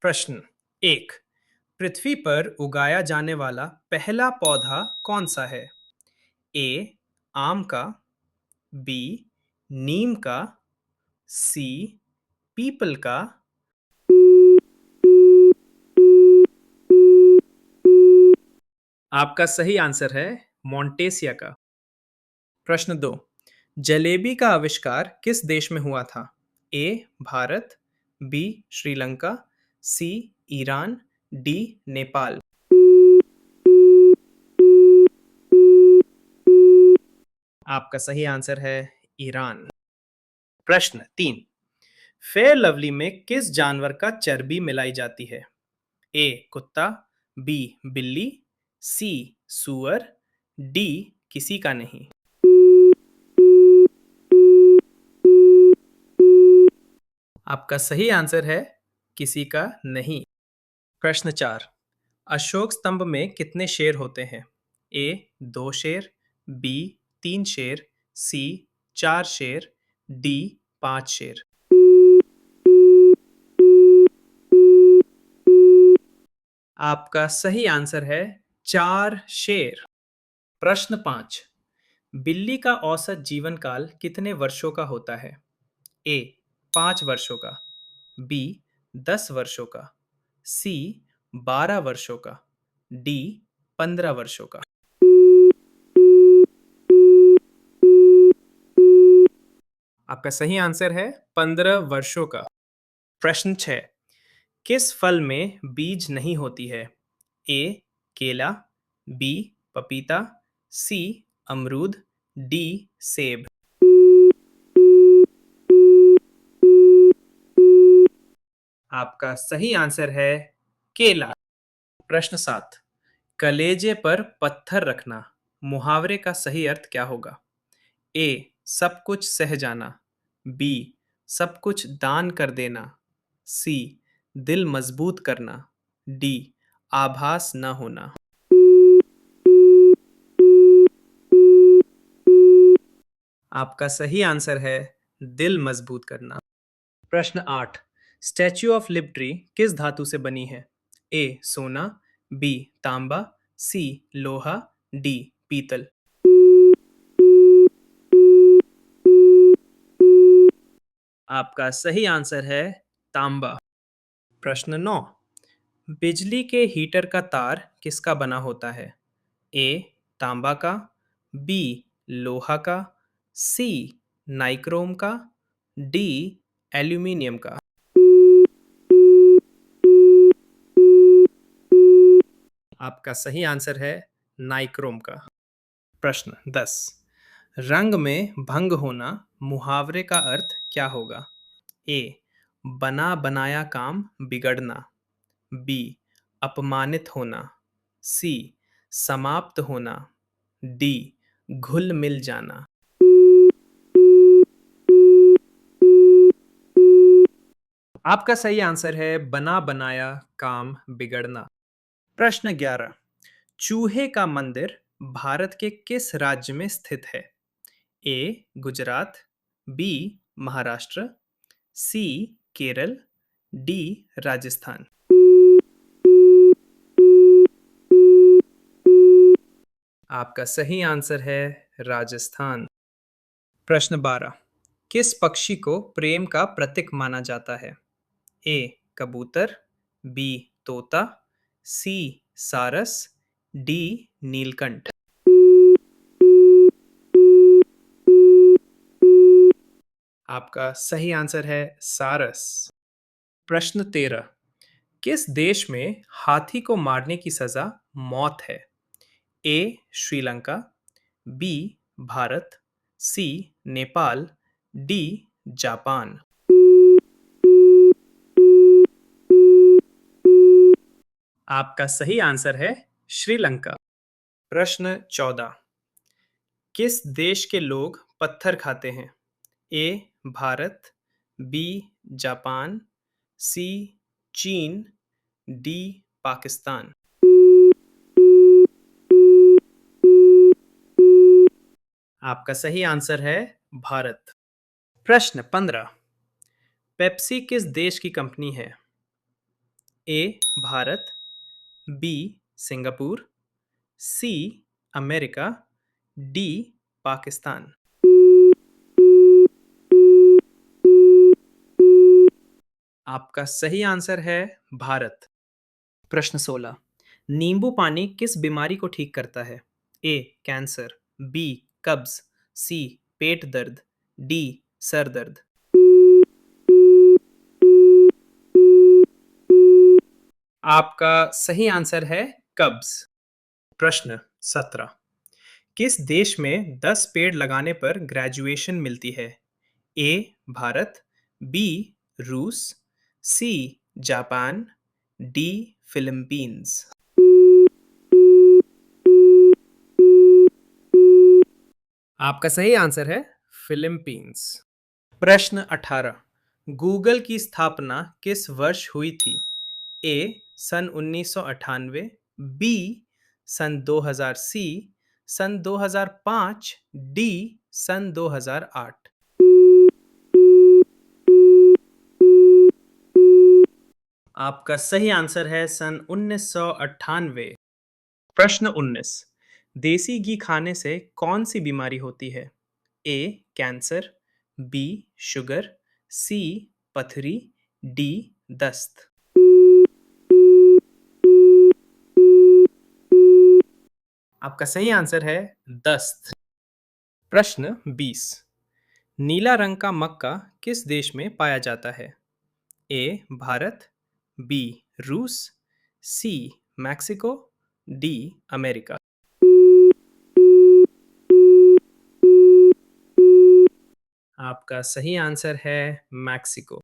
प्रश्न एक। पृथ्वी पर उगाया जाने वाला पहला पौधा कौन सा है? ए आम का, बी नीम का, सी पीपल का, आपका सही आंसर है मोंटेसिया का। प्रश्न दो। जलेबी का आविष्कार किस देश में हुआ था? ए भारत, बी श्रीलंका, सी ईरान, डी नेपाल। आपका सही आंसर है ईरान। प्रश्न तीन। फेयर लवली में किस जानवर का चर्बी मिलाई जाती है? ए कुत्ता, बी बिल्ली, सी सुअर, डी किसी का नहीं। आपका सही आंसर है किसी का नहीं। प्रश्न चार। अशोक स्तंभ में कितने शेर होते हैं? ए दो शेर, बी तीन शेर, सी चार शेर, डी पांच शेर। आपका सही आंसर है चार शेर। प्रश्न पाँच। बिल्ली का औसत जीवन काल कितने वर्षों का होता है? ए 5 वर्षों का, बी 10 वर्षों का, सी 12 वर्षों का, डी 15 वर्षों का। आपका सही आंसर है 15 वर्षों का। प्रश्न 6। किस फल में बीज नहीं होती है? ए केला, बी पपीता, सी अमरूद, डी सेब। आपका सही आंसर है केला। प्रश्न 7। कलेजे पर पत्थर रखना मुहावरे का सही अर्थ क्या होगा? ए सब कुछ सह जाना, बी सब कुछ दान कर देना, सी दिल मजबूत करना, डी आभास न होना। आपका सही आंसर है दिल मजबूत करना। प्रश्न 8। स्टैच्यू ऑफ लिबर्टी किस धातु से बनी है? ए सोना, बी तांबा, सी लोहा, डी पीतल। आपका सही आंसर है तांबा। प्रश्न 9। बिजली के हीटर का तार किसका बना होता है? ए तांबा का, बी लोहा का, सी नाइक्रोम का, डी एल्यूमीनियम का। आपका सही आंसर है नाइक्रोम का। प्रश्न 10। रंग में भंग होना मुहावरे का अर्थ क्या होगा? ए बना बनाया काम बिगड़ना, बी अपमानित होना, सी समाप्त होना, डी घुल मिल जाना। आपका सही आंसर है बना बनाया काम बिगड़ना। प्रश्न 11। चूहे का मंदिर भारत के किस राज्य में स्थित है? ए गुजरात, बी महाराष्ट्र, सी केरल, डी राजस्थान। आपका सही आंसर है राजस्थान। प्रश्न 12। किस पक्षी को प्रेम का प्रतीक माना जाता है? ए कबूतर, बी तोता, सी सारस, डी नीलकंठ। आपका सही आंसर है सारस। प्रश्न 13। किस देश में हाथी को मारने की सजा मौत है? ए श्रीलंका, बी भारत, सी नेपाल, डी जापान। आपका सही आंसर है श्रीलंका। प्रश्न 14। किस देश के लोग पत्थर खाते हैं? ए भारत, बी जापान, सी चीन, डी पाकिस्तान। आपका सही आंसर है भारत। प्रश्न 15। पेप्सी किस देश की कंपनी है? A Bharat, B Singapore, C America, D Pakistan. आपका सही आंसर है भारत। प्रश्न 16। नींबू पानी किस बीमारी को ठीक करता है? ए कैंसर, बी कब्ज, सी पेट दर्द, डी सर दर्द। आपका सही आंसर है कब्ज। प्रश्न 17। किस देश में 10 पेड़ लगाने पर ग्रेजुएशन मिलती है? ए भारत, बी रूस, सी जापान, डी फिलीपींस। आपका सही आंसर है फिलीपींस। प्रश्न 18। गूगल की स्थापना किस वर्ष हुई थी? ए सन 1998, बी सन 2000, सी सन 2005, डी सन 2008। आपका सही आंसर है सन 1998। प्रश्न 19। देसी घी खाने से कौन सी बीमारी होती है? ए कैंसर, बी शुगर, सी पथरी, डी दस्त। आपका सही आंसर है दस्त। प्रश्न 20। नीला रंग का मक्का किस देश में पाया जाता है? ए भारत, बी रूस, सी मैक्सिको, डी अमेरिका। आपका सही आंसर है मैक्सिको।